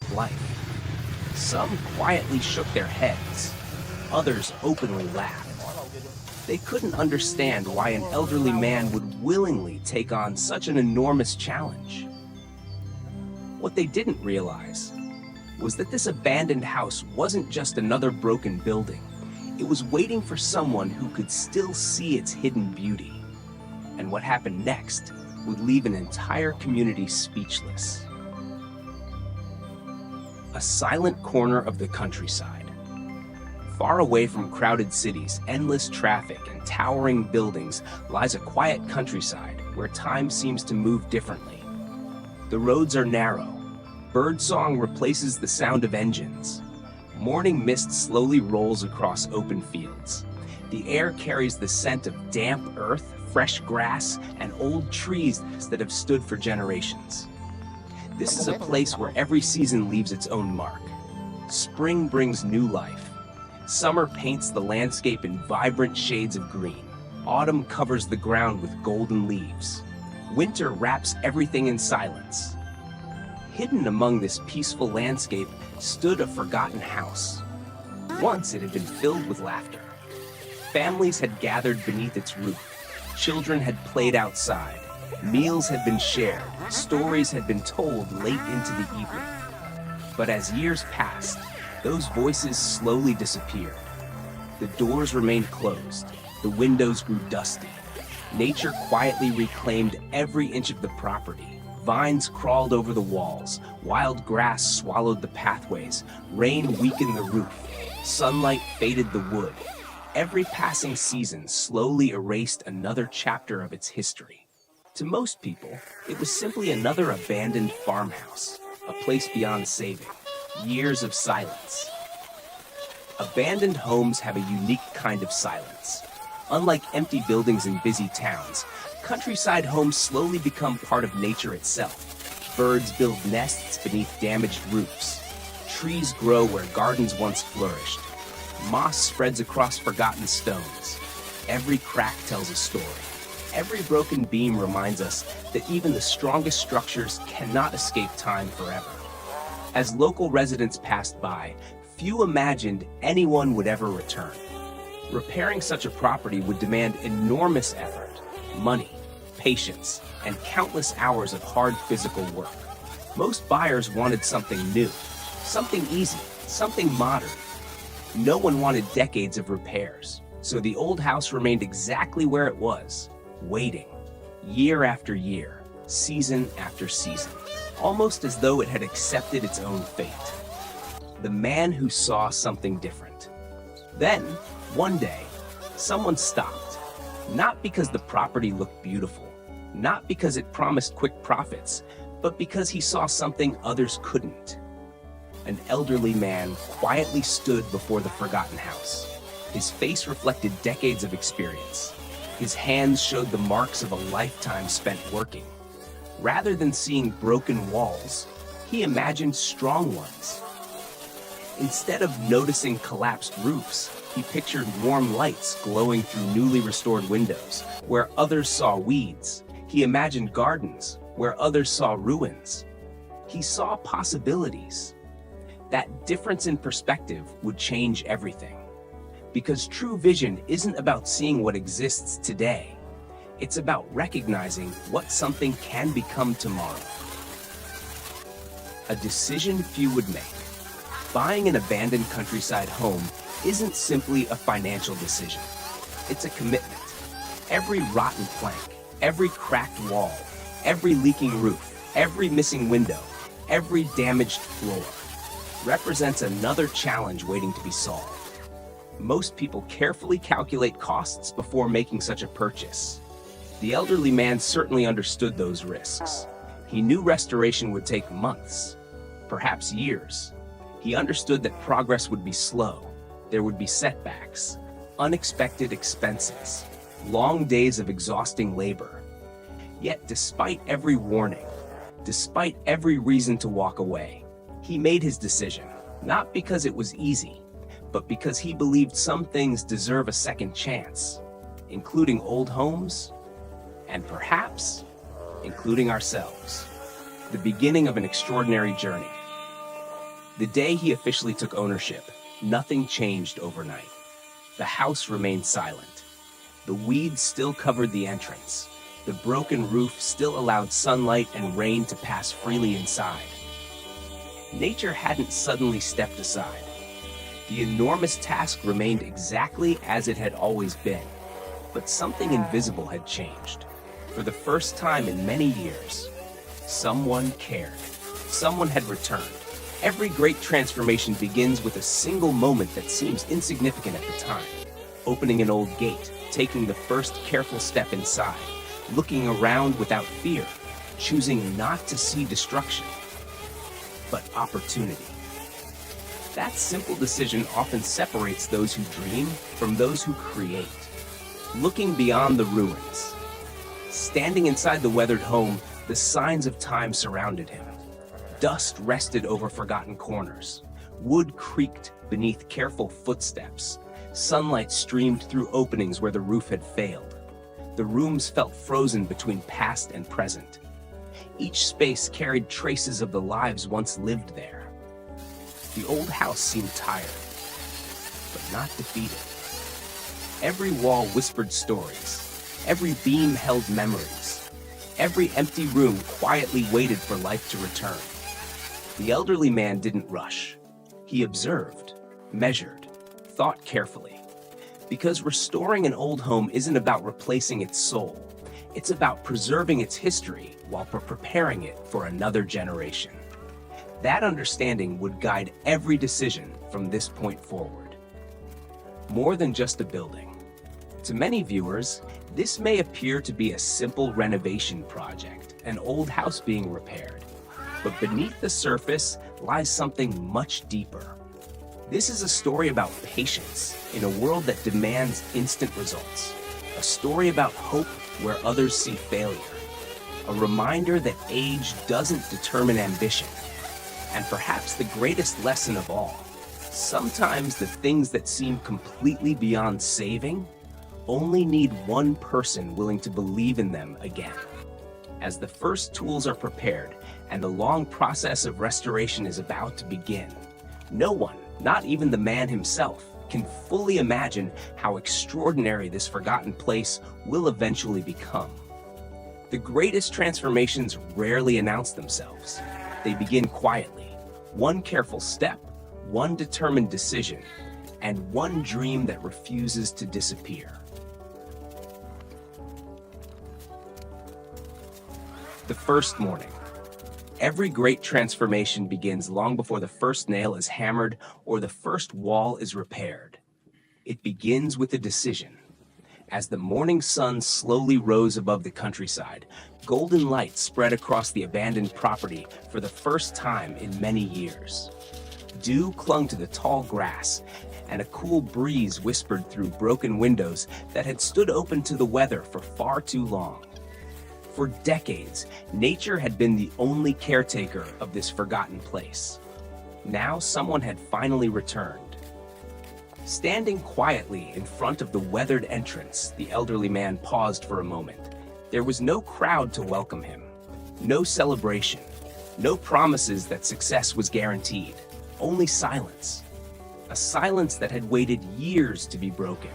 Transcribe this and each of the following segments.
of life. Some quietly shook their heads, others openly laughed. They couldn't understand why an elderly man would willingly take on such an enormous challenge. What they didn't realize was that this abandoned house wasn't just another broken building. It was waiting for someone who could still see its hidden beauty. And what happened next would leave an entire community speechless. A silent corner of the countryside. Far away from crowded cities, endless traffic, and towering buildings lies a quiet countryside where time seems to move differently. The roads are narrow. Birdsong replaces the sound of engines. Morning mist slowly rolls across open fields. The air carries the scent of damp earth, fresh grass, and old trees that have stood for generations. This is a place where every season leaves its own mark. Spring brings new life. Summer paints the landscape in vibrant shades of green. Autumn covers the ground with golden leaves. Winter wraps everything in silence. Hidden among this peaceful landscape stood a forgotten house. Once it had been filled with laughter. Families had gathered beneath its roof. Children had played outside. Meals had been shared. Stories had been told late into the evening. But as years passed, those voices slowly disappeared. The doors remained closed. The windows grew dusty. Nature quietly reclaimed every inch of the property. Vines crawled over the walls. Wild grass swallowed the pathways. Rain weakened the roof. Sunlight faded the wood. Every passing season slowly erased another chapter of its history. To most people, it was simply another abandoned farmhouse, a place beyond saving. Years of silence. Abandoned homes have a unique kind of silence. Unlike empty buildings in busy towns, countryside homes slowly become part of nature itself. Birds build nests beneath damaged roofs. Trees grow where gardens once flourished. Moss spreads across forgotten stones. Every crack tells a story. Every broken beam reminds us that even the strongest structures cannot escape time forever. As local residents passed by, few imagined anyone would ever return. Repairing such a property would demand enormous effort, money, patience, and countless hours of hard physical work. Most buyers wanted something new, something easy, something modern. No one wanted decades of repairs, so the old house remained exactly where it was, waiting, year after year, season after season, almost as though it had accepted its own fate. The man who saw something different. Then, one day, someone stopped, not because the property looked beautiful, not because it promised quick profits, but because he saw something others couldn't. An elderly man quietly stood before the forgotten house. His face reflected decades of experience. His hands showed the marks of a lifetime spent working. Rather than seeing broken walls, he imagined strong ones. Instead of noticing collapsed roofs, he pictured warm lights glowing through newly restored windows. Where others saw weeds, he imagined gardens. Where others saw ruins, he saw possibilities. That difference in perspective would change everything. Because true vision isn't about seeing what exists today. It's about recognizing what something can become tomorrow. A decision few would make. Buying an abandoned countryside home isn't simply a financial decision. It's a commitment. Every rotten plank, every cracked wall, every leaking roof, every missing window, every damaged floor represents another challenge waiting to be solved. Most people carefully calculate costs before making such a purchase. The elderly man certainly understood those risks. He knew restoration would take months, perhaps years. He understood that progress would be slow. There would be setbacks, unexpected expenses, long days of exhausting labor. Yet despite every warning, despite every reason to walk away, he made his decision, not because it was easy, but because he believed some things deserve a second chance, including old homes, and perhaps including ourselves. The beginning of an extraordinary journey. The day he officially took ownership, nothing changed overnight. The house remained silent. The weeds still covered the entrance. The broken roof still allowed sunlight and rain to pass freely inside. Nature hadn't suddenly stepped aside. The enormous task remained exactly as it had always been. But something invisible had changed. For the first time in many years, someone cared. Someone had returned. Every great transformation begins with a single moment that seems insignificant at the time. Opening an old gate, taking the first careful step inside, looking around without fear, choosing not to see destruction, but opportunity. That simple decision often separates those who dream from those who create. Looking beyond the ruins. Standing inside the weathered home, the signs of time surrounded him. Dust rested over forgotten corners. Wood creaked beneath careful footsteps. Sunlight streamed through openings where the roof had failed. The rooms felt frozen between past and present. Each space carried traces of the lives once lived there. The old house seemed tired, but not defeated. Every wall whispered stories. Every beam held memories. Every empty room quietly waited for life to return. The elderly man didn't rush. He observed, measured, thought carefully. Because restoring an old home isn't about replacing its soul. It's about preserving its history while preparing it for another generation. That understanding would guide every decision from this point forward. More than just a building. To many viewers, this may appear to be a simple renovation project, an old house being repaired. But beneath the surface lies something much deeper. This is a story about patience in a world that demands instant results. A story about hope where others see failure. A reminder that age doesn't determine ambition. And perhaps the greatest lesson of all, sometimes the things that seem completely beyond saving only need one person willing to believe in them again. As the first tools are prepared and the long process of restoration is about to begin, no one, not even the man himself, can fully imagine how extraordinary this forgotten place will eventually become. The greatest transformations rarely announce themselves. They begin quietly. One careful step, one determined decision, and one dream that refuses to disappear. The first morning. Every great transformation begins long before the first nail is hammered or the first wall is repaired. It begins with a decision. As the morning sun slowly rose above the countryside, golden light spread across the abandoned property for the first time in many years. Dew clung to the tall grass, and a cool breeze whispered through broken windows that had stood open to the weather for far too long. For decades, nature had been the only caretaker of this forgotten place. Now someone had finally returned. Standing quietly in front of the weathered entrance, the elderly man paused for a moment. There was no crowd to welcome him, no celebration, no promises that success was guaranteed, only silence. A silence that had waited years to be broken.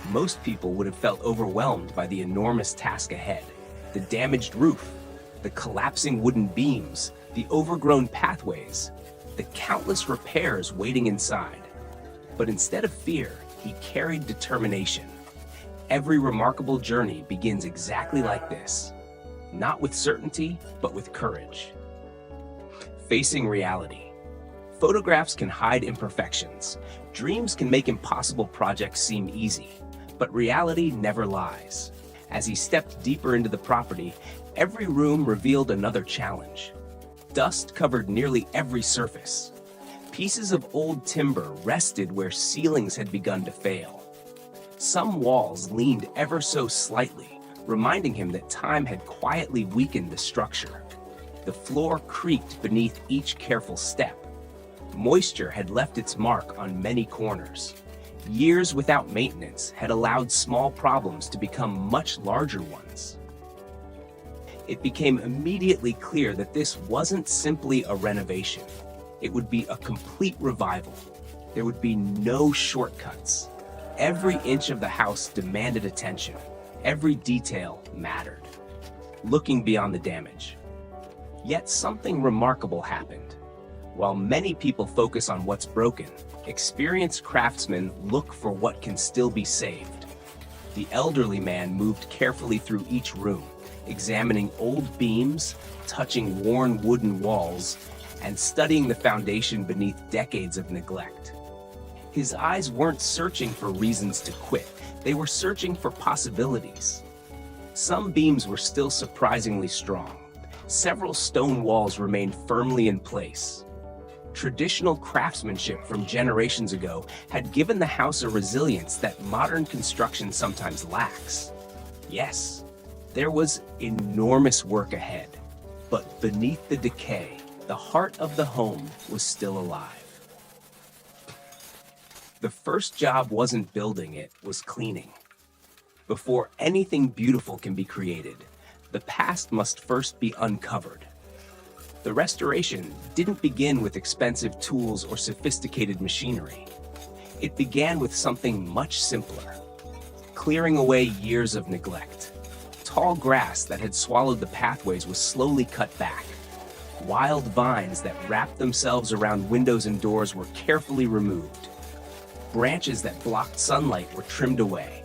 Most people would have felt overwhelmed by the enormous task ahead. The damaged roof, the collapsing wooden beams, the overgrown pathways, the countless repairs waiting inside. But instead of fear, he carried determination. Every remarkable journey begins exactly like this. Not with certainty, but with courage. Facing reality. Photographs can hide imperfections. Dreams can make impossible projects seem easy. But reality never lies. As he stepped deeper into the property, every room revealed another challenge. Dust covered nearly every surface. Pieces of old timber rested where ceilings had begun to fail. Some walls leaned ever so slightly, reminding him that time had quietly weakened the structure. The floor creaked beneath each careful step. Moisture had left its mark on many corners. Years without maintenance had allowed small problems to become much larger ones. It became immediately clear that this wasn't simply a renovation. It would be a complete revival. There would be no shortcuts. Every inch of the house demanded attention. Every detail mattered. Looking beyond the damage. Yet something remarkable happened. While many people focus on what's broken, experienced craftsmen look for what can still be saved. The elderly man moved carefully through each room, examining old beams, touching worn wooden walls, and studying the foundation beneath decades of neglect. His eyes weren't searching for reasons to quit. They were searching for possibilities. Some beams were still surprisingly strong. Several stone walls remained firmly in place. Traditional craftsmanship from generations ago had given the house a resilience that modern construction sometimes lacks. Yes, there was enormous work ahead, but beneath the decay, the heart of the home was still alive. The first job wasn't building, it was cleaning. Before anything beautiful can be created, the past must first be uncovered. The restoration didn't begin with expensive tools or sophisticated machinery. It began with something much simpler, clearing away years of neglect. Tall grass that had swallowed the pathways was slowly cut back. Wild vines that wrapped themselves around windows and doors were carefully removed. Branches that blocked sunlight were trimmed away.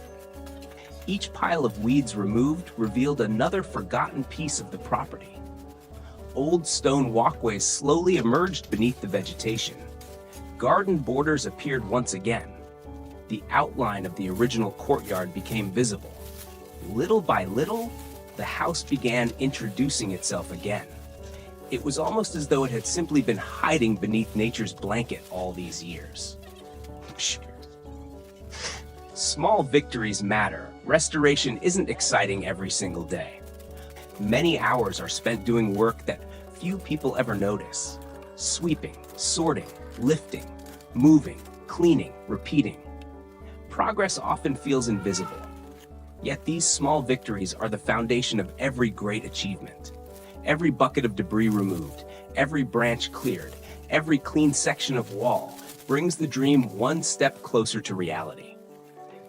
Each pile of weeds removed revealed another forgotten piece of the property. Old stone walkways slowly emerged beneath the vegetation. Garden borders appeared once again. The outline of the original courtyard became visible. Little by little, the house began introducing itself again. It was almost as though it had simply been hiding beneath nature's blanket all these years. Small victories matter. Restoration isn't exciting every single day. Many hours are spent doing work that few people ever notice. Sweeping, sorting, lifting, moving, cleaning, repeating. Progress often feels invisible. Yet these small victories are the foundation of every great achievement. Every bucket of debris removed, every branch cleared, every clean section of wall brings the dream one step closer to reality.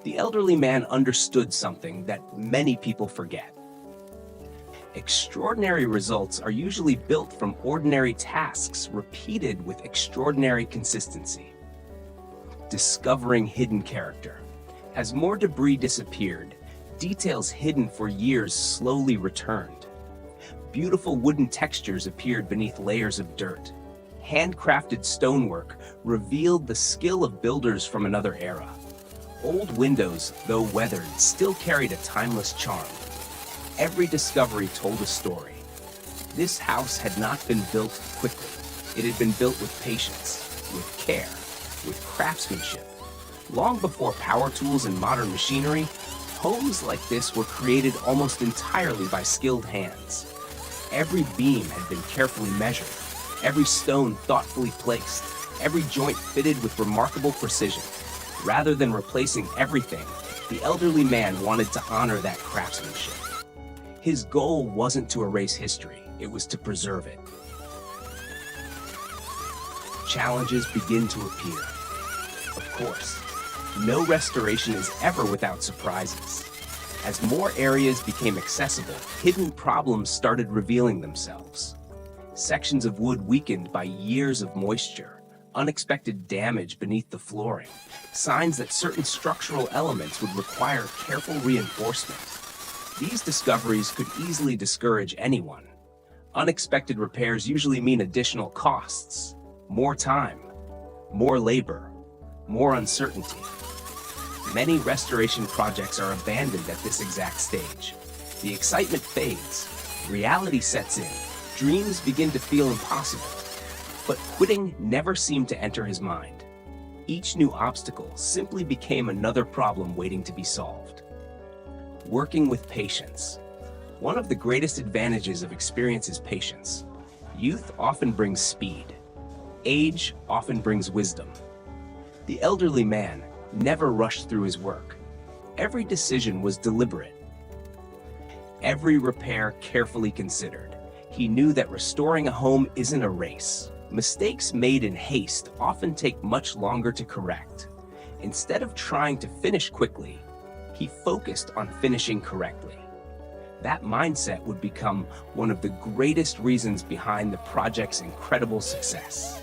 The elderly man understood something that many people forget. Extraordinary results are usually built from ordinary tasks repeated with extraordinary consistency. Discovering hidden character. As more debris disappeared, details hidden for years slowly returned. Beautiful wooden textures appeared beneath layers of dirt. Handcrafted stonework revealed the skill of builders from another era. Old windows, though weathered, still carried a timeless charm. Every discovery told a story. This house had not been built quickly. It had been built with patience, with care, with craftsmanship. Long before power tools and modern machinery, homes like this were created almost entirely by skilled hands. Every beam had been carefully measured, every stone thoughtfully placed, every joint fitted with remarkable precision. Rather than replacing everything, the elderly man wanted to honor that craftsmanship. His goal wasn't to erase history, it was to preserve it. Challenges begin to appear. Of course, no restoration is ever without surprises. As more areas became accessible, hidden problems started revealing themselves. Sections of wood weakened by years of moisture, unexpected damage beneath the flooring, signs that certain structural elements would require careful reinforcement. These discoveries could easily discourage anyone. Unexpected repairs usually mean additional costs, more time, more labor, more uncertainty. Many restoration projects are abandoned at this exact stage. The excitement fades, reality sets in, dreams begin to feel impossible. But quitting never seemed to enter his mind. Each new obstacle simply became another problem waiting to be solved. Working with patience. One of the greatest advantages of experience is patience. Youth often brings speed. Age often brings wisdom. The elderly man never rushed through his work. Every decision was deliberate. Every repair carefully considered. He knew that restoring a home isn't a race. Mistakes made in haste often take much longer to correct. Instead of trying to finish quickly, he focused on finishing correctly. That mindset would become one of the greatest reasons behind the project's incredible success.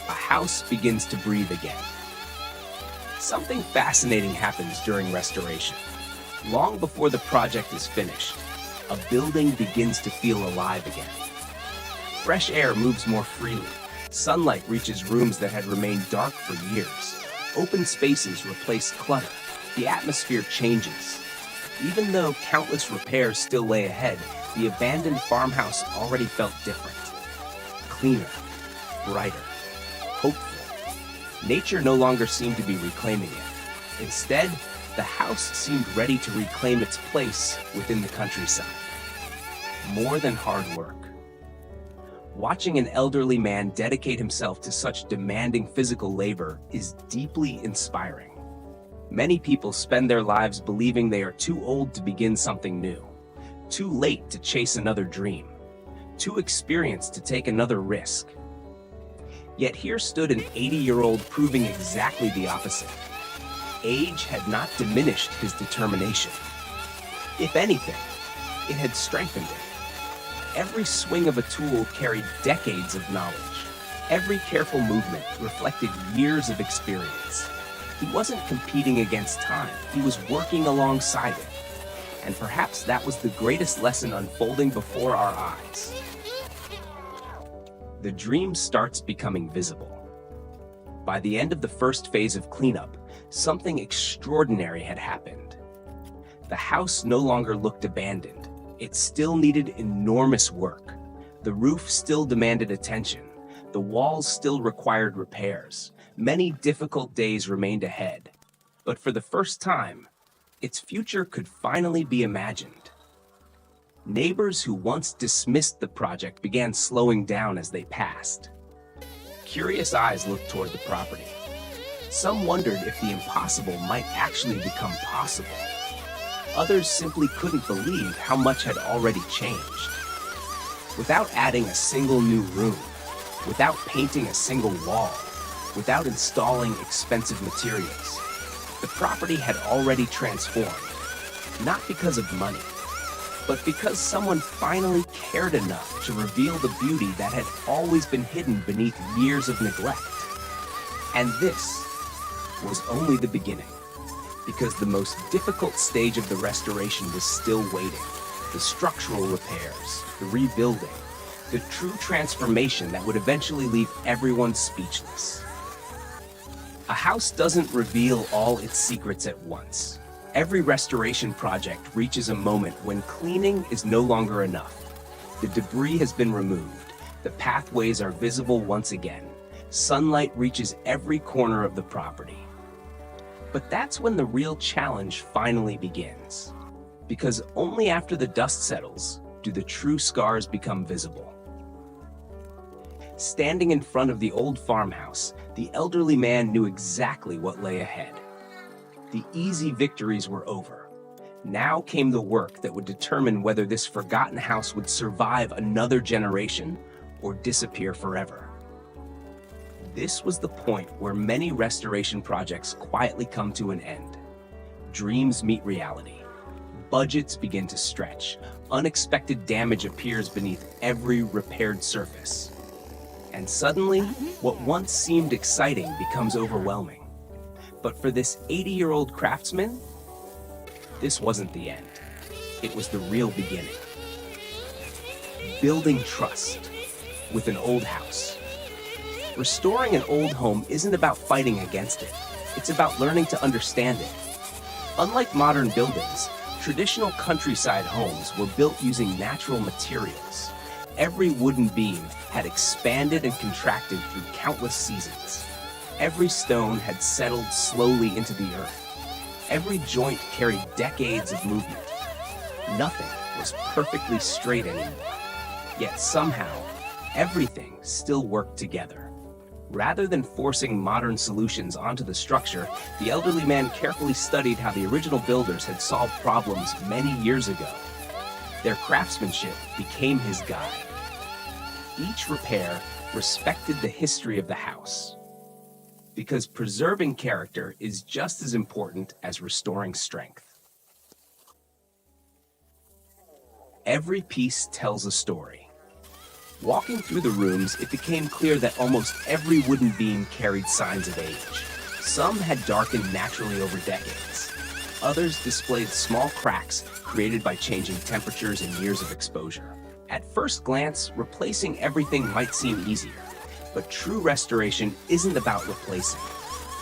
A house begins to breathe again. Something fascinating happens during restoration. Long before the project is finished, a building begins to feel alive again. Fresh air moves more freely. Sunlight reaches rooms that had remained dark for years. Open spaces replace clutter. The atmosphere changes. Even though countless repairs still lay ahead, the abandoned farmhouse already felt different. Cleaner, brighter, hopeful. Nature no longer seemed to be reclaiming it. Instead, the house seemed ready to reclaim its place within the countryside. More than hard work. Watching an elderly man dedicate himself to such demanding physical labor is deeply inspiring. Many people spend their lives believing they are too old to begin something new, too late to chase another dream, too experienced to take another risk. Yet here stood an 80-year-old proving exactly the opposite. Age had not diminished his determination. If anything, it had strengthened it. Every swing of a tool carried decades of knowledge. Every careful movement reflected years of experience. He wasn't competing against time, he was working alongside it. And perhaps that was the greatest lesson unfolding before our eyes. The dream starts becoming visible. By the end of the first phase of cleanup, something extraordinary had happened. The house no longer looked abandoned. It still needed enormous work. The roof still demanded attention. The walls still required repairs. Many difficult days remained ahead. But for the first time, its future could finally be imagined. Neighbors who once dismissed the project began slowing down as they passed. Curious eyes looked toward the property. Some wondered if the impossible might actually become possible. Others simply couldn't believe how much had already changed. Without adding a single new room, without painting a single wall, without installing expensive materials, the property had already transformed. Not because of money, but because someone finally cared enough to reveal the beauty that had always been hidden beneath years of neglect. And this was only the beginning, because the most difficult stage of the restoration was still waiting. The structural repairs, the rebuilding, the true transformation that would eventually leave everyone speechless. A house doesn't reveal all its secrets at once. Every restoration project reaches a moment when cleaning is no longer enough. The debris has been removed. The pathways are visible once again. Sunlight reaches every corner of the property. But that's when the real challenge finally begins. Because only after the dust settles do the true scars become visible. Standing in front of the old farmhouse, the elderly man knew exactly what lay ahead. The easy victories were over. Now came the work that would determine whether this forgotten house would survive another generation or disappear forever. This was the point where many restoration projects quietly come to an end. Dreams meet reality. Budgets begin to stretch. Unexpected damage appears beneath every repaired surface. And suddenly, what once seemed exciting becomes overwhelming. But for this 80-year-old craftsman, this wasn't the end. It was the real beginning. Building trust with an old house. Restoring an old home isn't about fighting against it. It's about learning to understand it. Unlike modern buildings, traditional countryside homes were built using natural materials. Every wooden beam had expanded and contracted through countless seasons. Every stone had settled slowly into the earth. Every joint carried decades of movement. Nothing was perfectly straight anymore. Yet somehow, everything still worked together. Rather than forcing modern solutions onto the structure, the elderly man carefully studied how the original builders had solved problems many years ago. Their craftsmanship became his guide. Each repair respected the history of the house. Because preserving character is just as important as restoring strength. Every piece tells a story. Walking through the rooms, it became clear that almost every wooden beam carried signs of age. Some had darkened naturally over decades. Others displayed small cracks created by changing temperatures and years of exposure. At first glance, replacing everything might seem easier, but true restoration isn't about replacing.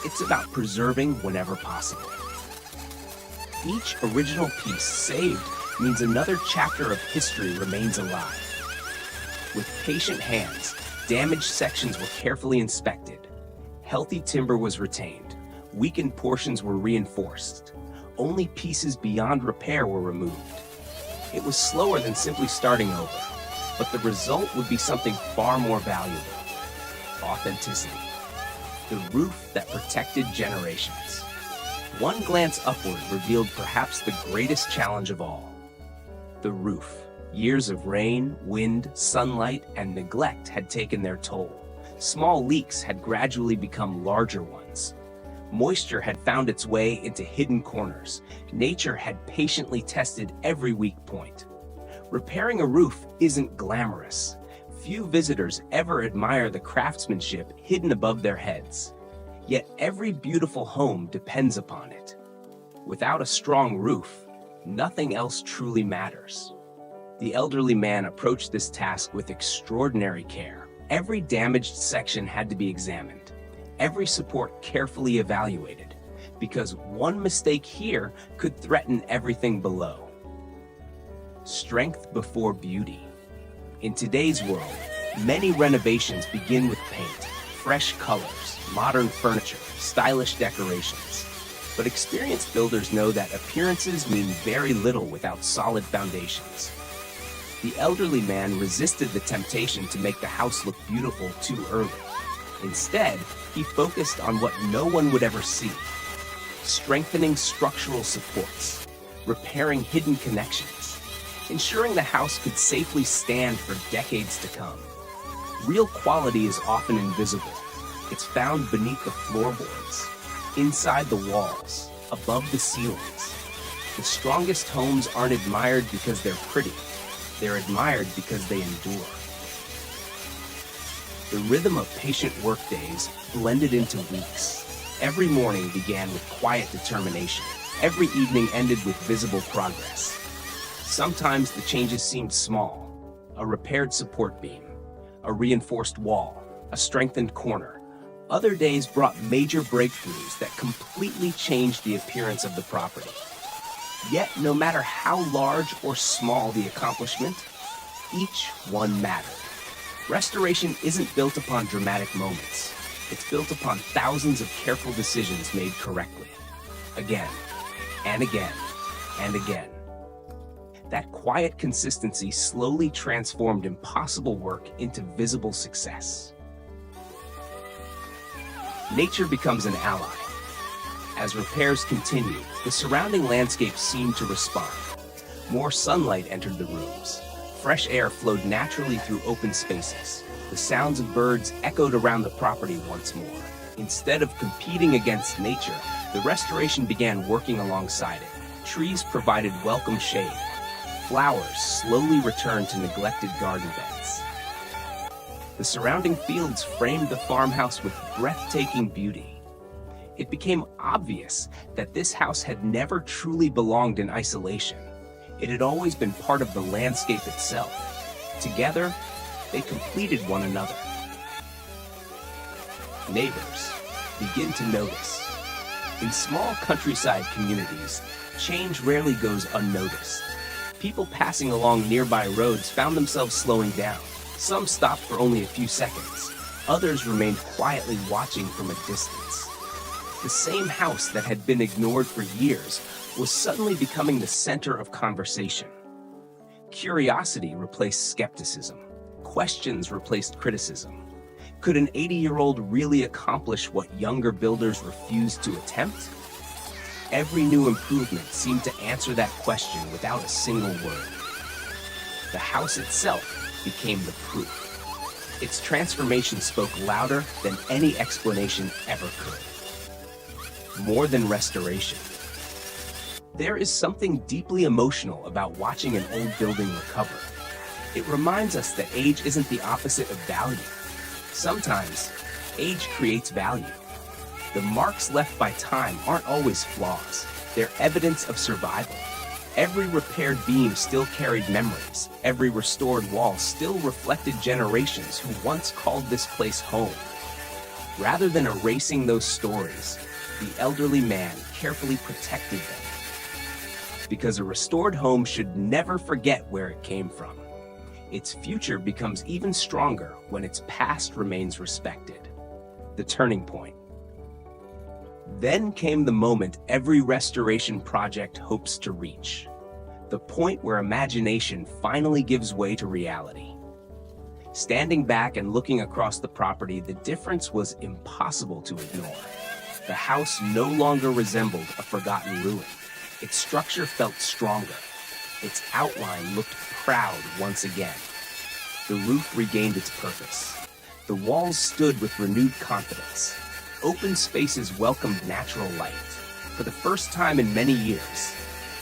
It's about preserving whenever possible. Each original piece saved means another chapter of history remains alive. With patient hands, damaged sections were carefully inspected. Healthy timber was retained. Weakened portions were reinforced. Only pieces beyond repair were removed. It was slower than simply starting over, but the result would be something far more valuable. Authenticity. The roof that protected generations. One glance upward revealed perhaps the greatest challenge of all. The roof. Years of rain, wind, sunlight, and neglect had taken their toll. Small leaks had gradually become larger ones. Moisture had found its way into hidden corners. Nature had patiently tested every weak point. Repairing a roof isn't glamorous. Few visitors ever admire the craftsmanship hidden above their heads. Yet every beautiful home depends upon it. Without a strong roof, nothing else truly matters. The elderly man approached this task with extraordinary care. Every damaged section had to be examined, every support carefully evaluated, because one mistake here could threaten everything below. Strength before beauty. In today's world, many renovations begin with paint, fresh colors, modern furniture, stylish decorations. But experienced builders know that appearances mean very little without solid foundations. The elderly man resisted the temptation to make the house look beautiful too early. Instead, he focused on what no one would ever see: strengthening structural supports, repairing hidden connections, ensuring the house could safely stand for decades to come. Real quality is often invisible. It's found beneath the floorboards, inside the walls, above the ceilings. The strongest homes aren't admired because they're pretty. They're admired because they endure. The rhythm of patient workdays blended into weeks. Every morning began with quiet determination. Every evening ended with visible progress. Sometimes the changes seemed small: a repaired support beam, a reinforced wall, a strengthened corner. Other days brought major breakthroughs that completely changed the appearance of the property. Yet, no matter how large or small the accomplishment, each one mattered. Restoration isn't built upon dramatic moments. It's built upon thousands of careful decisions made correctly. Again, and again, and again. That quiet consistency slowly transformed impossible work into visible success. Nature becomes an ally. As repairs continued, the surrounding landscape seemed to respond. More sunlight entered the rooms. Fresh air flowed naturally through open spaces. The sounds of birds echoed around the property once more. Instead of competing against nature, the restoration began working alongside it. Trees provided welcome shade. Flowers slowly returned to neglected garden beds. The surrounding fields framed the farmhouse with breathtaking beauty. It became obvious that this house had never truly belonged in isolation. It had always been part of the landscape itself. Together, they completed one another. Neighbors begin to notice. In small countryside communities, change rarely goes unnoticed. People passing along nearby roads found themselves slowing down. Some stopped for only a few seconds. Others remained quietly watching from a distance. The same house that had been ignored for years was suddenly becoming the center of conversation. Curiosity replaced skepticism. Questions replaced criticism. Could an 80-year-old really accomplish what younger builders refused to attempt? Every new improvement seemed to answer that question without a single word. The house itself became the proof. Its transformation spoke louder than any explanation ever could. More than restoration. There is something deeply emotional about watching an old building recover. It reminds us that age isn't the opposite of value. Sometimes, age creates value. The marks left by time aren't always flaws. They're evidence of survival. Every repaired beam still carried memories. Every restored wall still reflected generations who once called this place home. Rather than erasing those stories, the elderly man carefully protected them. Because a restored home should never forget where it came from. Its future becomes even stronger when its past remains respected. The turning point. Then came the moment every restoration project hopes to reach. The point where imagination finally gives way to reality. Standing back and looking across the property, the difference was impossible to ignore. The house no longer resembled a forgotten ruin. Its structure felt stronger. Its outline looked proud once again. The roof regained its purpose. The walls stood with renewed confidence. Open spaces welcomed natural light. For the first time in many years,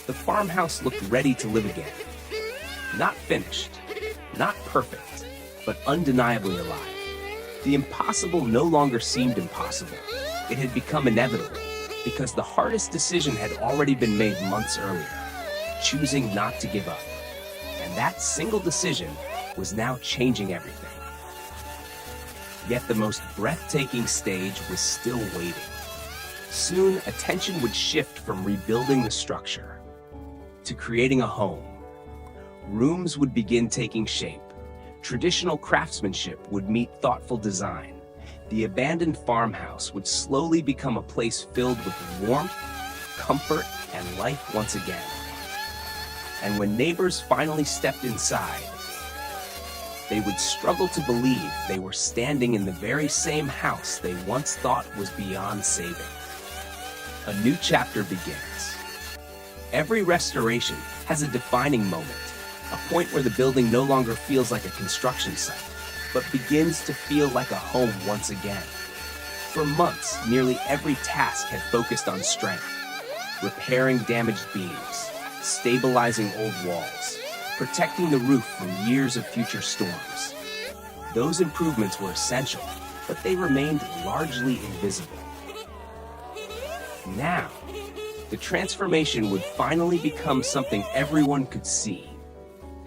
the farmhouse looked ready to live again. Not finished, not perfect, but undeniably alive. The impossible no longer seemed impossible. It had become inevitable, because the hardest decision had already been made months earlier, choosing not to give up. And that single decision was now changing everything. Yet the most breathtaking stage was still waiting. Soon, attention would shift from rebuilding the structure to creating a home. Rooms would begin taking shape. Traditional craftsmanship would meet thoughtful design. The abandoned farmhouse would slowly become a place filled with warmth, comfort, and life once again. And when neighbors finally stepped inside, they would struggle to believe they were standing in the very same house they once thought was beyond saving. A new chapter begins. Every restoration has a defining moment, a point where the building no longer feels like a construction site, but begins to feel like a home once again. For months, nearly every task had focused on strength, repairing damaged beams, stabilizing old walls, protecting the roof from years of future storms. Those improvements were essential, but they remained largely invisible. Now, the transformation would finally become something everyone could see.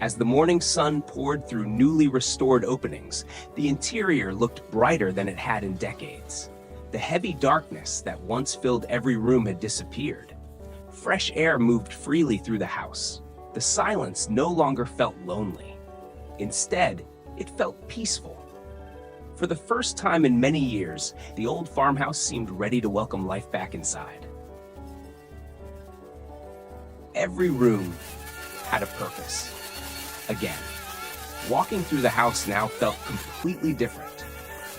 As the morning sun poured through newly restored openings, the interior looked brighter than it had in decades. The heavy darkness that once filled every room had disappeared. Fresh air moved freely through the house. The silence no longer felt lonely. Instead, it felt peaceful. For the first time in many years, the old farmhouse seemed ready to welcome life back inside. Every room had a purpose. Again, walking through the house now felt completely different.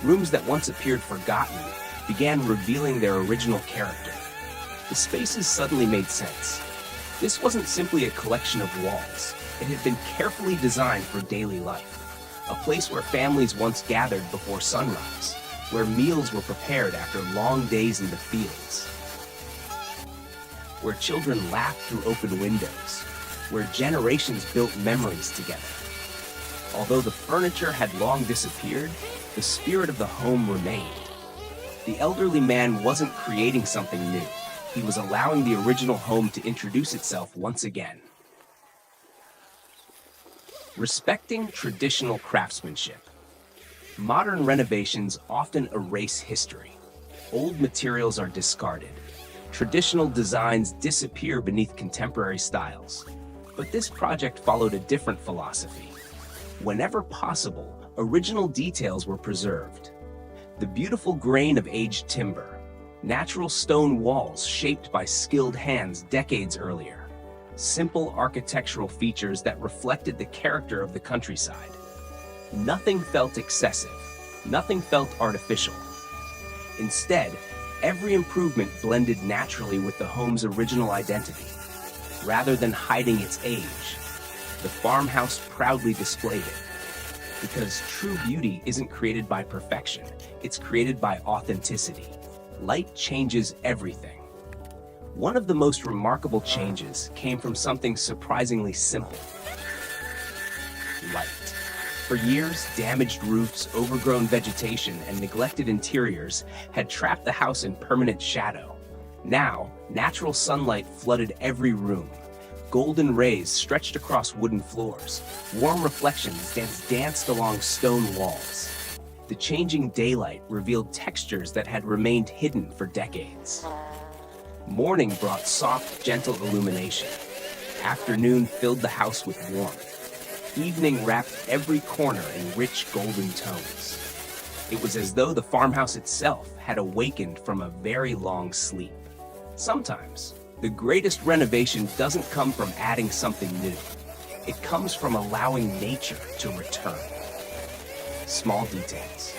Rooms that once appeared forgotten began revealing their original character. The spaces suddenly made sense. This wasn't simply a collection of walls. It had been carefully designed for daily life. A place where families once gathered before sunrise, where meals were prepared after long days in the fields, where children laughed through open windows, where generations built memories together. Although the furniture had long disappeared, the spirit of the home remained. The elderly man wasn't creating something new. He was allowing the original home to introduce itself once again. Respecting traditional craftsmanship. Modern renovations often erase history. Old materials are discarded. Traditional designs disappear beneath contemporary styles. But this project followed a different philosophy. Whenever possible, original details were preserved. The beautiful grain of aged timber, natural stone walls shaped by skilled hands decades earlier, simple architectural features that reflected the character of the countryside. Nothing felt excessive, nothing felt artificial. Instead, every improvement blended naturally with the home's original identity. Rather than hiding its age, the farmhouse proudly displayed it. Because true beauty isn't created by perfection, it's created by authenticity. Light changes everything. One of the most remarkable changes came from something surprisingly simple: light. For years, damaged roofs, overgrown vegetation, and neglected interiors had trapped the house in permanent shadow. Now, natural sunlight flooded every room. Golden rays stretched across wooden floors. Warm reflections danced along stone walls. The changing daylight revealed textures that had remained hidden for decades. Morning brought soft, gentle illumination. Afternoon filled the house with warmth. Evening wrapped every corner in rich golden tones. It was as though the farmhouse itself had awakened from a very long sleep. Sometimes, the greatest renovation doesn't come from adding something new. It comes from allowing nature to return. Small details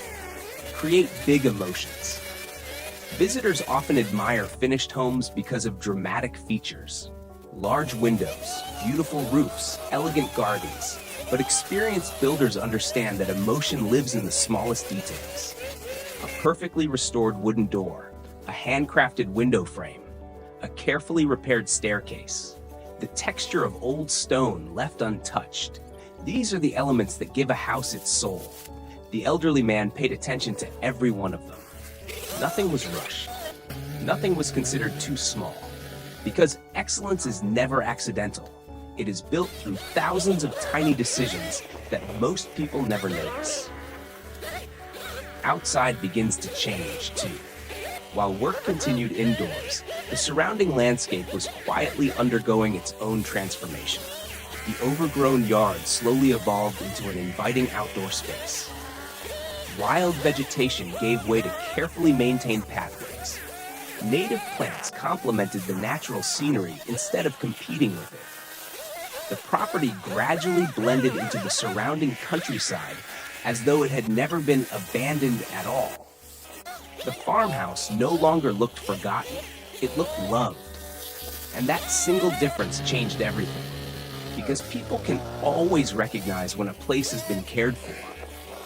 create big emotions. Visitors often admire finished homes because of dramatic features. Large windows, beautiful roofs, elegant gardens. But experienced builders understand that emotion lives in the smallest details. A perfectly restored wooden door, a handcrafted window frame, a carefully repaired staircase, the texture of old stone left untouched. These are the elements that give a house its soul. The elderly man paid attention to every one of them. Nothing was rushed. Nothing was considered too small. Because excellence is never accidental. It is built through thousands of tiny decisions that most people never notice. Outside begins to change, too. While work continued indoors, the surrounding landscape was quietly undergoing its own transformation. The overgrown yard slowly evolved into an inviting outdoor space. Wild vegetation gave way to carefully maintained pathways. Native plants complemented the natural scenery instead of competing with it. The property gradually blended into the surrounding countryside as though it had never been abandoned at all. The farmhouse no longer looked forgotten, it looked loved. And that single difference changed everything. Because people can always recognize when a place has been cared for,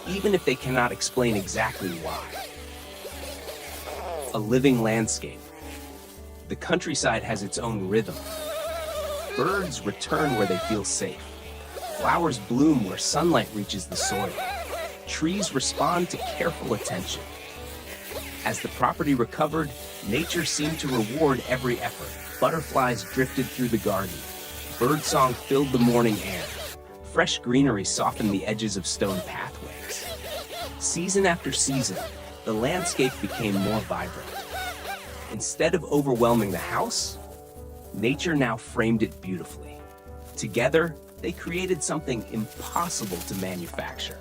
even if they cannot explain exactly why. A living landscape. The countryside has its own rhythm. Birds return where they feel safe. Flowers bloom where sunlight reaches the soil. Trees respond to careful attention. As the property recovered, nature seemed to reward every effort. Butterflies drifted through the garden. Birdsong filled the morning air. Fresh greenery softened the edges of stone pathways. Season after season, the landscape became more vibrant. Instead of overwhelming the house, nature now framed it beautifully. Together, they created something impossible to manufacture: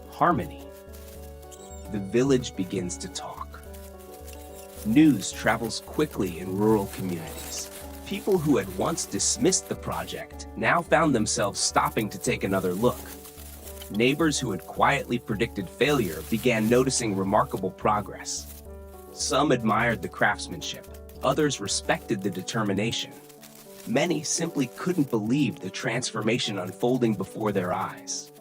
harmony. The village begins to talk. News travels quickly in rural communities. People who had once dismissed the project now found themselves stopping to take another look. Neighbors who had quietly predicted failure began noticing remarkable progress. Some admired the craftsmanship, others respected the determination. Many simply couldn't believe the transformation unfolding before their eyes.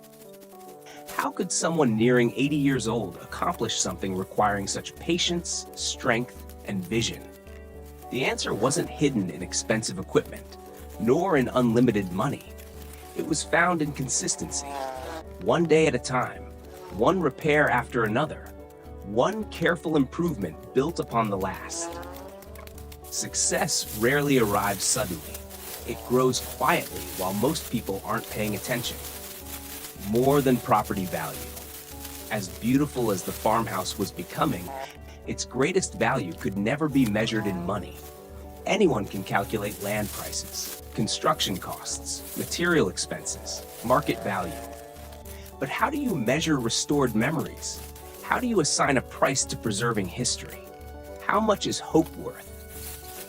How could someone nearing 80 years old accomplish something requiring such patience, strength, and vision? The answer wasn't hidden in expensive equipment, nor in unlimited money. It was found in consistency. One day at a time, one repair after another, one careful improvement built upon the last. Success rarely arrives suddenly. It grows quietly while most people aren't paying attention. More than property value. As beautiful as the farmhouse was becoming, its greatest value could never be measured in money. Anyone can calculate land prices, construction costs, material expenses, market value. But how do you measure restored memories? How do you assign a price to preserving history? How much is hope worth?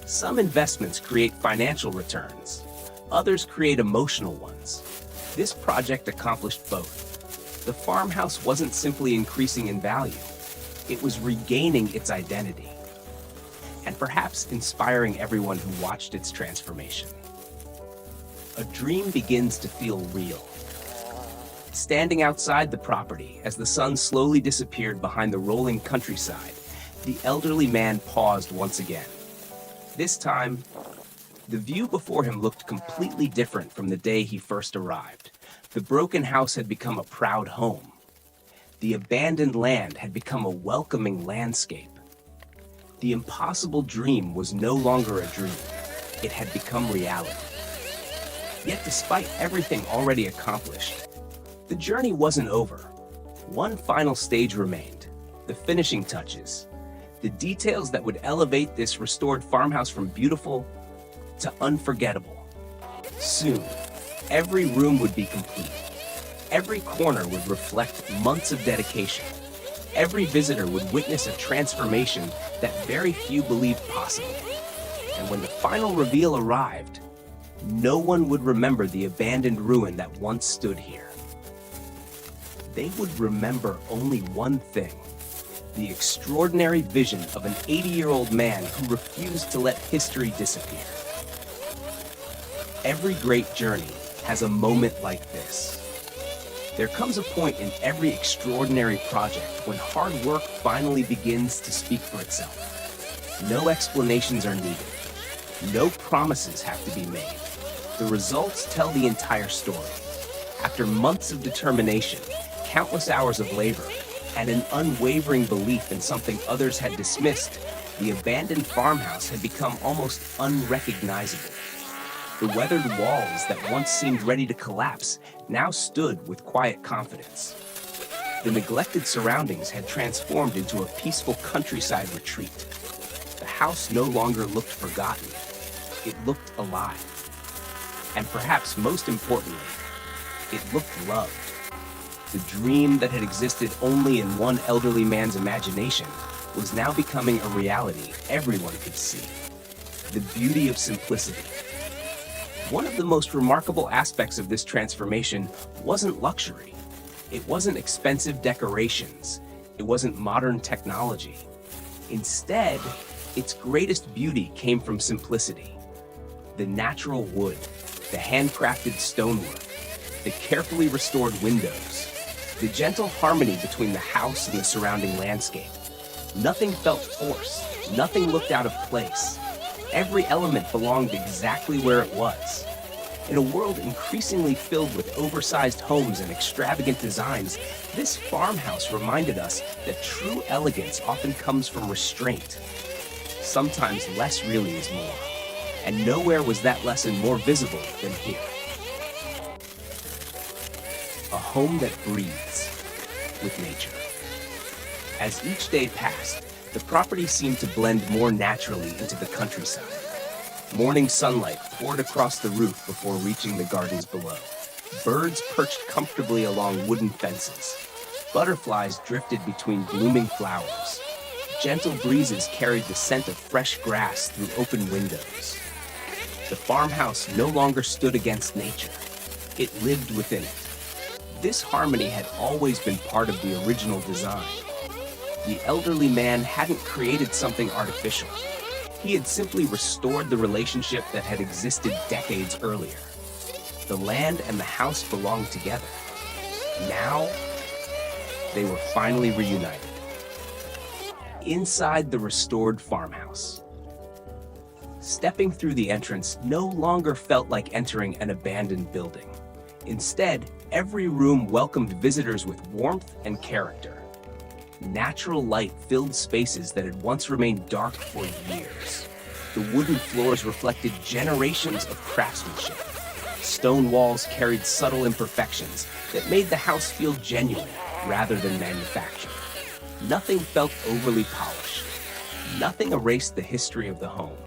Some investments create financial returns. Others create emotional ones. This project accomplished both. The farmhouse wasn't simply increasing in value. It was regaining its identity. And perhaps inspiring everyone who watched its transformation. A dream begins to feel real. Standing outside the property as the sun slowly disappeared behind the rolling countryside, the elderly man paused once again. This time, the view before him looked completely different from the day he first arrived. The broken house had become a proud home. The abandoned land had become a welcoming landscape. The impossible dream was no longer a dream. It had become reality. Yet despite everything already accomplished, the journey wasn't over. One final stage remained, the finishing touches, the details that would elevate this restored farmhouse from beautiful to unforgettable. Soon, every room would be complete. Every corner would reflect months of dedication. Every visitor would witness a transformation that very few believed possible. And when the final reveal arrived, no one would remember the abandoned ruin that once stood here. They would remember only one thing: the extraordinary vision of an 80-year-old man who refused to let history disappear. Every great journey has a moment like this. There comes a point in every extraordinary project when hard work finally begins to speak for itself. No explanations are needed. No promises have to be made. The results tell the entire story. After months of determination, countless hours of labor, and an unwavering belief in something others had dismissed, the abandoned farmhouse had become almost unrecognizable. The weathered walls that once seemed ready to collapse now stood with quiet confidence. The neglected surroundings had transformed into a peaceful countryside retreat. The house no longer looked forgotten. It looked alive. And perhaps most importantly, it looked loved. The dream that had existed only in one elderly man's imagination was now becoming a reality everyone could see. The beauty of simplicity. One of the most remarkable aspects of this transformation wasn't luxury. It wasn't expensive decorations. It wasn't modern technology. Instead, its greatest beauty came from simplicity. The natural wood, the handcrafted stonework, the carefully restored windows, the gentle harmony between the house and the surrounding landscape. Nothing felt forced. Nothing looked out of place. Every element belonged exactly where it was. In a world increasingly filled with oversized homes and extravagant designs, this farmhouse reminded us that true elegance often comes from restraint. Sometimes less really is more, and nowhere was that lesson more visible than here. A home that breathes with nature. As each day passed, the property seemed to blend more naturally into the countryside. Morning sunlight poured across the roof before reaching the gardens below. Birds perched comfortably along wooden fences. Butterflies drifted between blooming flowers. Gentle breezes carried the scent of fresh grass through open windows. The farmhouse no longer stood against nature. It lived within it. This harmony had always been part of the original design. The elderly man hadn't created something artificial. He had simply restored the relationship that had existed decades earlier. The land and the house belonged together. Now, they were finally reunited. Inside the restored farmhouse. Stepping through the entrance no longer felt like entering an abandoned building. Instead, every room welcomed visitors with warmth and character. Natural light filled spaces that had once remained dark for years. The wooden floors reflected generations of craftsmanship. Stone walls carried subtle imperfections that made the house feel genuine rather than manufactured. Nothing felt overly polished. Nothing erased the history of the home.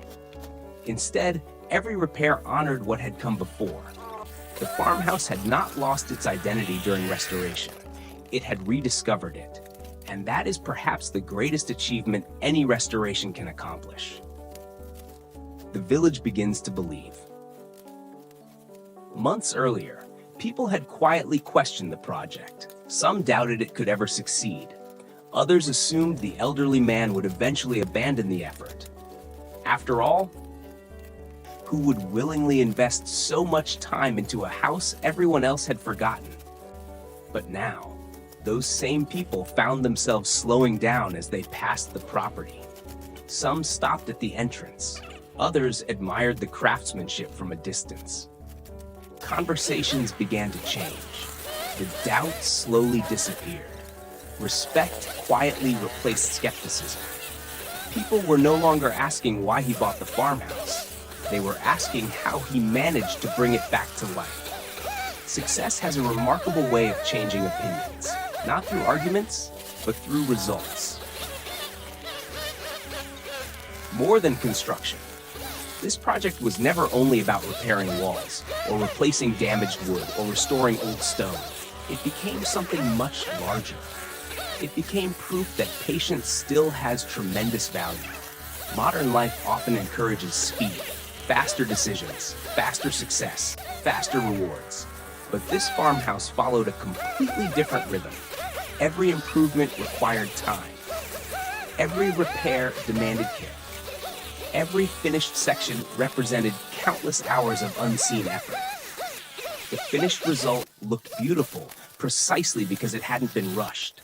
Instead, every repair honored what had come before. The farmhouse had not lost its identity during restoration. It had rediscovered it. And that is perhaps the greatest achievement any restoration can accomplish. The village begins to believe. Months earlier, people had quietly questioned the project. Some doubted it could ever succeed. Others assumed the elderly man would eventually abandon the effort. After all, who would willingly invest so much time into a house everyone else had forgotten? But now, those same people found themselves slowing down as they passed the property. Some stopped at the entrance. Others admired the craftsmanship from a distance. Conversations began to change. The doubt slowly disappeared. Respect quietly replaced skepticism. People were no longer asking why he bought the farmhouse. They were asking how he managed to bring it back to life. Success has a remarkable way of changing opinions, not through arguments, but through results. More than construction. This project was never only about repairing walls, or replacing damaged wood, or restoring old stone. It became something much larger. It became proof that patience still has tremendous value. Modern life often encourages speed, faster decisions, faster success, faster rewards. But this farmhouse followed a completely different rhythm. Every improvement required time. Every repair demanded care. Every finished section represented countless hours of unseen effort. The finished result looked beautiful precisely because it hadn't been rushed.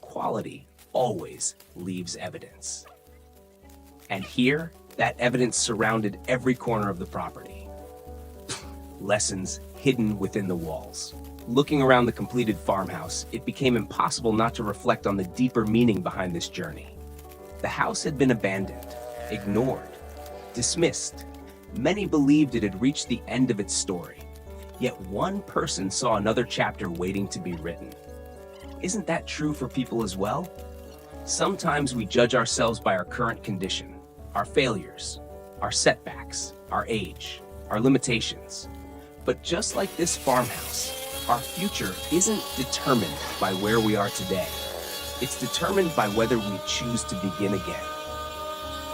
Quality always leaves evidence. And here, that evidence surrounded every corner of the property. Lessons hidden within the walls. Looking around the completed farmhouse, it became impossible not to reflect on the deeper meaning behind this journey. The house had been abandoned, ignored, dismissed. Many believed it had reached the end of its story. Yet one person saw another chapter waiting to be written. Isn't that true for people as well? Sometimes we judge ourselves by our current condition, our failures, our setbacks, our age, our limitations. But just like this farmhouse, our future isn't determined by where we are today. It's determined by whether we choose to begin again.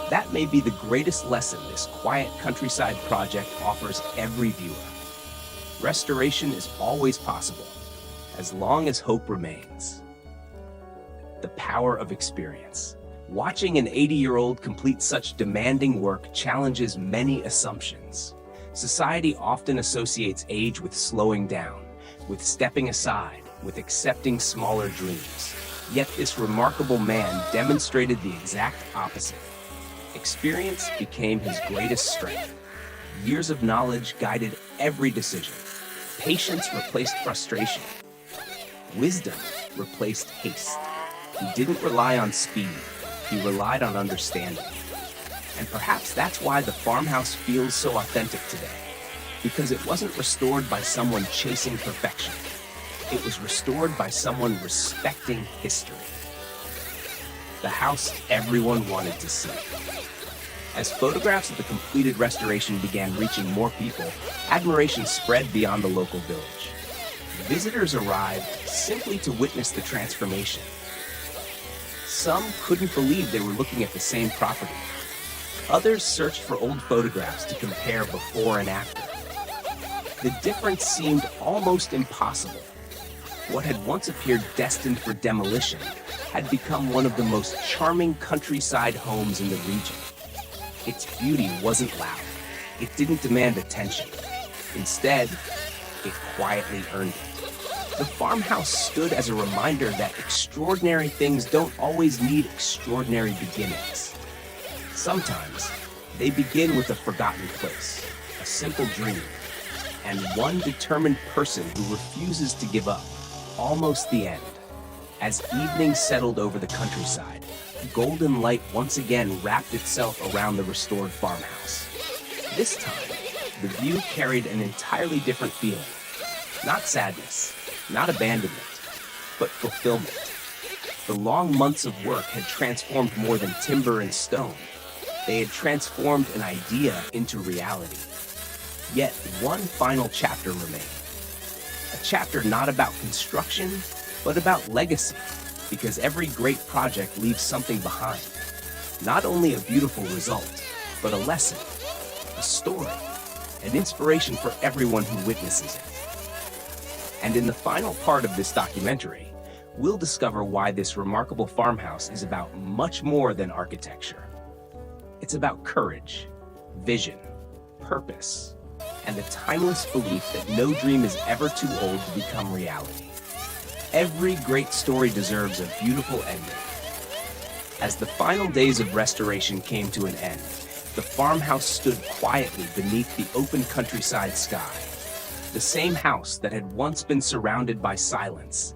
That may be the greatest lesson this quiet countryside project offers every viewer. Restoration is always possible, as long as hope remains. The power of experience. Watching an 80-year-old complete such demanding work challenges many assumptions. Society often associates age with slowing down, with stepping aside, with accepting smaller dreams. Yet this remarkable man demonstrated the exact opposite. Experience became his greatest strength. Years of knowledge guided every decision. Patience replaced frustration. Wisdom replaced haste. He didn't rely on speed, he relied on understanding. And perhaps that's why the farmhouse feels so authentic today. Because it wasn't restored by someone chasing perfection. It was restored by someone respecting history. The house everyone wanted to see. As photographs of the completed restoration began reaching more people, admiration spread beyond the local village. Visitors arrived simply to witness the transformation. Some couldn't believe they were looking at the same property. Others searched for old photographs to compare before and after. The difference seemed almost impossible. What had once appeared destined for demolition had become one of the most charming countryside homes in the region. Its beauty wasn't loud. It didn't demand attention. Instead, it quietly earned it. The farmhouse stood as a reminder that extraordinary things don't always need extraordinary beginnings. Sometimes, they begin with a forgotten place, a simple dream, and one determined person who refuses to give up. Almost the end. As evening settled over the countryside, golden light once again wrapped itself around the restored farmhouse. This time, the view carried an entirely different feeling. Not sadness, not abandonment, but fulfillment. The long months of work had transformed more than timber and stone. They had transformed an idea into reality. Yet one final chapter remained. A chapter not about construction, but about legacy, because every great project leaves something behind. Not only a beautiful result, but a lesson, a story, an inspiration for everyone who witnesses it. And in the final part of this documentary, we'll discover why this remarkable farmhouse is about much more than architecture. It's about courage, vision, purpose, and the timeless belief that no dream is ever too old to become reality. Every great story deserves a beautiful ending. As the final days of restoration came to an end, the farmhouse stood quietly beneath the open countryside sky. The same house that had once been surrounded by silence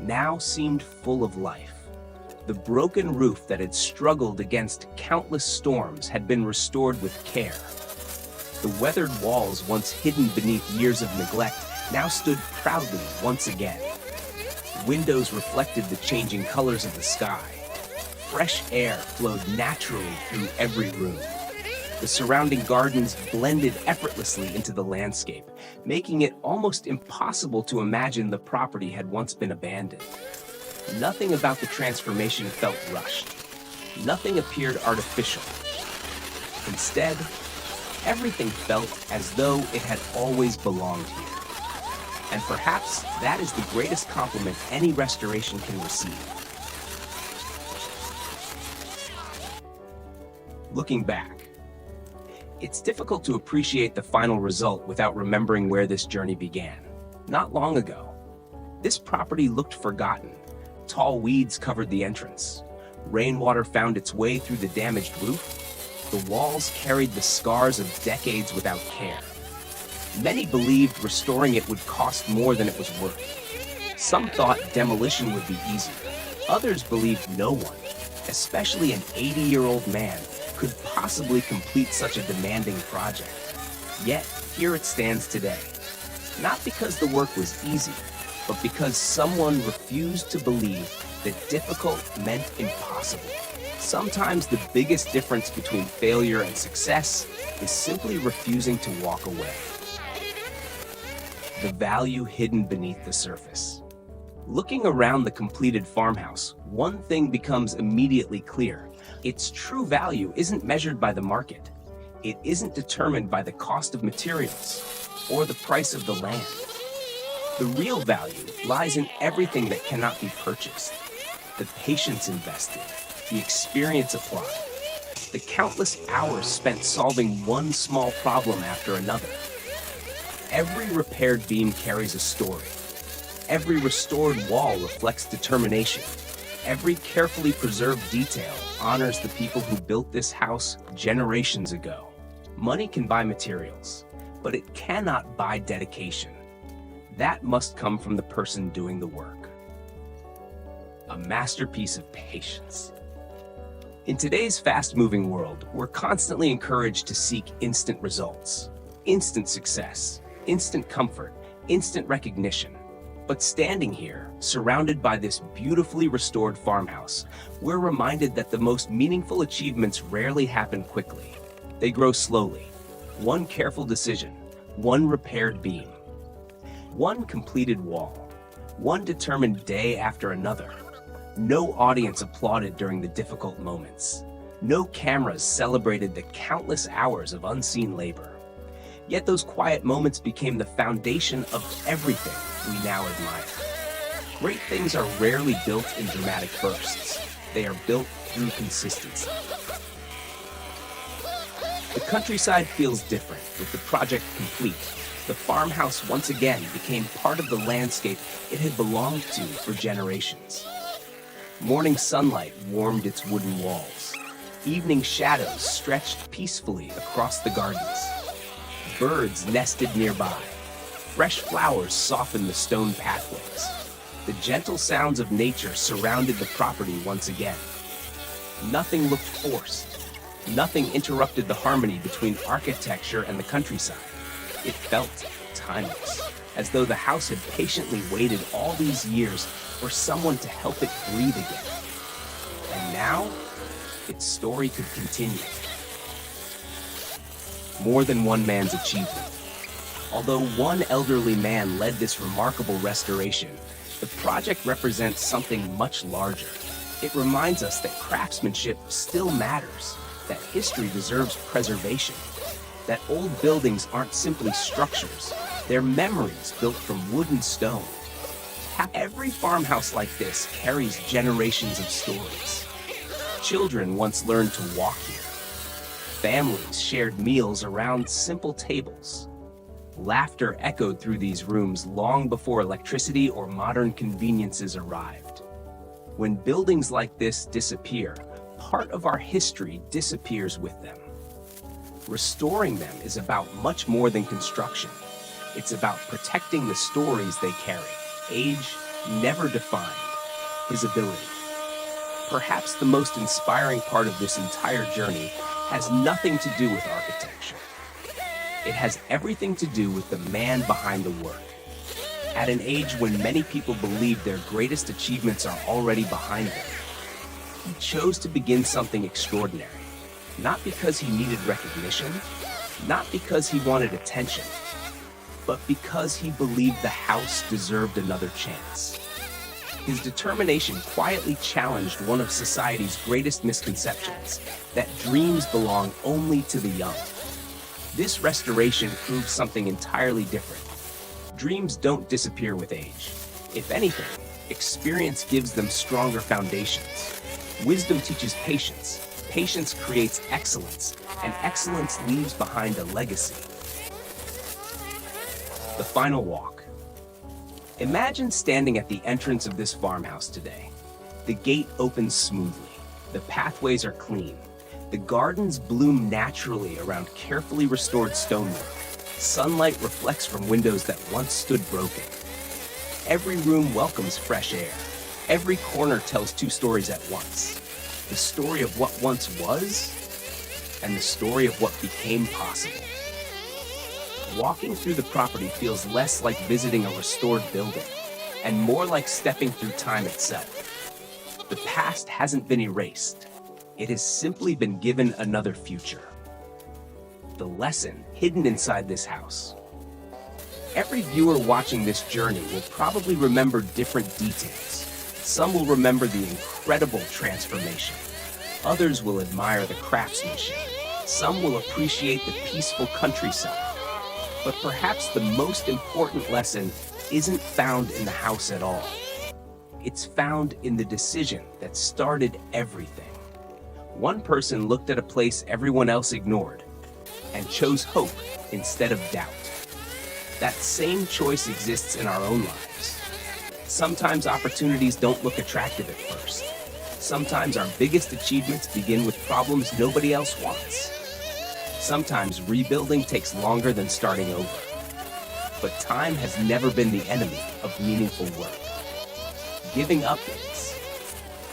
now seemed full of life. The broken roof that had struggled against countless storms had been restored with care. The weathered walls, once hidden beneath years of neglect, now stood proudly once again. Windows reflected the changing colors of the sky. Fresh air flowed naturally through every room. The surrounding gardens blended effortlessly into the landscape, making it almost impossible to imagine the property had once been abandoned. Nothing about the transformation felt rushed. Nothing appeared artificial. Instead, everything felt as though it had always belonged here. And perhaps that is the greatest compliment any restoration can receive. Looking back, it's difficult to appreciate the final result without remembering where this journey began. Not long ago, this property looked forgotten. Tall weeds covered the entrance. Rainwater found its way through the damaged roof. The walls carried the scars of decades without care. Many believed restoring it would cost more than it was worth. Some thought demolition would be easier. Others believed no one, especially an 80-year-old man, could possibly complete such a demanding project. Yet, here it stands today. Not because the work was easy, but because someone refused to believe that difficult meant impossible. Sometimes the biggest difference between failure and success is simply refusing to walk away. The value hidden beneath the surface. Looking around the completed farmhouse, one thing becomes immediately clear. Its true value isn't measured by the market. It isn't determined by the cost of materials or the price of the land. The real value lies in everything that cannot be purchased. The patience invested, the experience applied, the countless hours spent solving one small problem after another. Every repaired beam carries a story. Every restored wall reflects determination. Every carefully preserved detail honors the people who built this house generations ago. Money can buy materials, but it cannot buy dedication. That must come from the person doing the work. A masterpiece of patience. In today's fast-moving world, we're constantly encouraged to seek instant results, instant success, instant comfort, instant recognition. But standing here, surrounded by this beautifully restored farmhouse, we're reminded that the most meaningful achievements rarely happen quickly. They grow slowly. One careful decision, one repaired beam, one completed wall, one determined day after another. No audience applauded during the difficult moments. No cameras celebrated the countless hours of unseen labor. Yet those quiet moments became the foundation of everything we now admire. Great things are rarely built in dramatic bursts. They are built through consistency. The countryside feels different with the project complete. The farmhouse once again became part of the landscape it had belonged to for generations. Morning sunlight warmed its wooden walls. Evening shadows stretched peacefully across the gardens. Birds nested nearby. Fresh flowers softened the stone pathways. The gentle sounds of nature surrounded the property once again. Nothing looked forced. Nothing interrupted the harmony between architecture and the countryside. It felt timeless, as though the house had patiently waited all these years for someone to help it breathe again. And now, its story could continue. More than one man's achievement. Although one elderly man led this remarkable restoration, the project represents something much larger. It reminds us that craftsmanship still matters, that history deserves preservation, that old buildings aren't simply structures, they're memories built from wood and stone. Every farmhouse like this carries generations of stories. Children once learned to walk here. Families shared meals around simple tables. Laughter echoed through these rooms long before electricity or modern conveniences arrived. When buildings like this disappear, part of our history disappears with them. Restoring them is about much more than construction. It's about protecting the stories they carry. Age never defined his ability. Perhaps the most inspiring part of this entire journey has nothing to do with architecture. It has everything to do with the man behind the work. At an age when many people believe their greatest achievements are already behind them, he chose to begin something extraordinary. Not because he needed recognition, not because he wanted attention, but because he believed the house deserved another chance. His determination quietly challenged one of society's greatest misconceptions, that dreams belong only to the young. This restoration proves something entirely different. Dreams don't disappear with age. If anything, experience gives them stronger foundations. Wisdom teaches patience. Patience creates excellence, and excellence leaves behind a legacy. The final walk. Imagine standing at the entrance of this farmhouse today. The gate opens smoothly. The pathways are clean. The gardens bloom naturally around carefully restored stonework. Sunlight reflects from windows that once stood broken. Every room welcomes fresh air. Every corner tells two stories at once. The story of what once was, and the story of what became possible. Walking through the property feels less like visiting a restored building, and more like stepping through time itself. The past hasn't been erased. It has simply been given another future. The lesson hidden inside this house. Every viewer watching this journey will probably remember different details. Some will remember the incredible transformation. Others will admire the craftsmanship. Some will appreciate the peaceful countryside. But perhaps the most important lesson isn't found in the house at all. It's found in the decision that started everything. One person looked at a place everyone else ignored and chose hope instead of doubt. That same choice exists in our own lives. Sometimes opportunities don't look attractive at first. Sometimes our biggest achievements begin with problems nobody else wants. Sometimes rebuilding takes longer than starting over. But time has never been the enemy of meaningful work. Giving up is.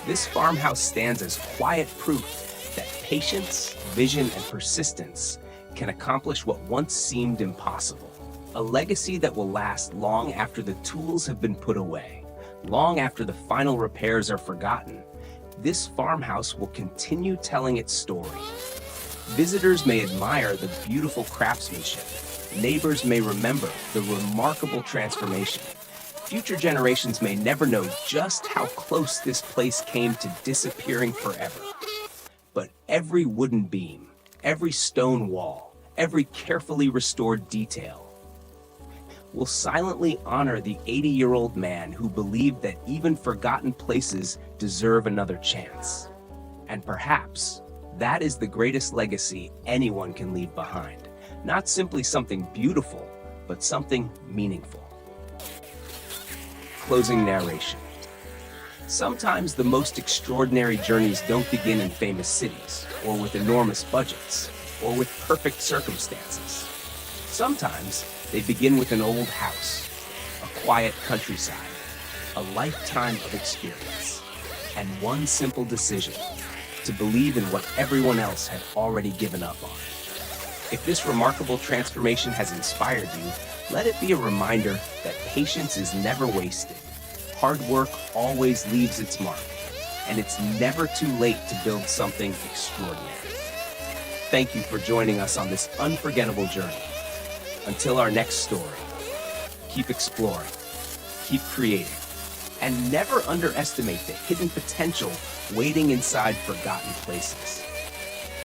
This farmhouse stands as quiet proof that patience, vision, and persistence can accomplish what once seemed impossible. A legacy that will last long after the tools have been put away, long after the final repairs are forgotten. This farmhouse will continue telling its story. Visitors may admire the beautiful craftsmanship. Neighbors may remember the remarkable transformation. Future generations may never know just how close this place came to disappearing forever. But every wooden beam, every stone wall, every carefully restored detail will silently honor the 80-year-old man who believed that even forgotten places deserve another chance. And perhaps that is the greatest legacy anyone can leave behind. Not simply something beautiful, but something meaningful. Closing narration. Sometimes the most extraordinary journeys don't begin in famous cities, or with enormous budgets, or with perfect circumstances. Sometimes they begin with an old house, a quiet countryside, a lifetime of experience, and one simple decision: to believe in what everyone else had already given up on. If this remarkable transformation has inspired you, let it be a reminder that patience is never wasted. Hard work always leaves its mark, and it's never too late to build something extraordinary. Thank you for joining us on this unforgettable journey. Until our next story, keep exploring, keep creating, and never underestimate the hidden potential waiting inside forgotten places.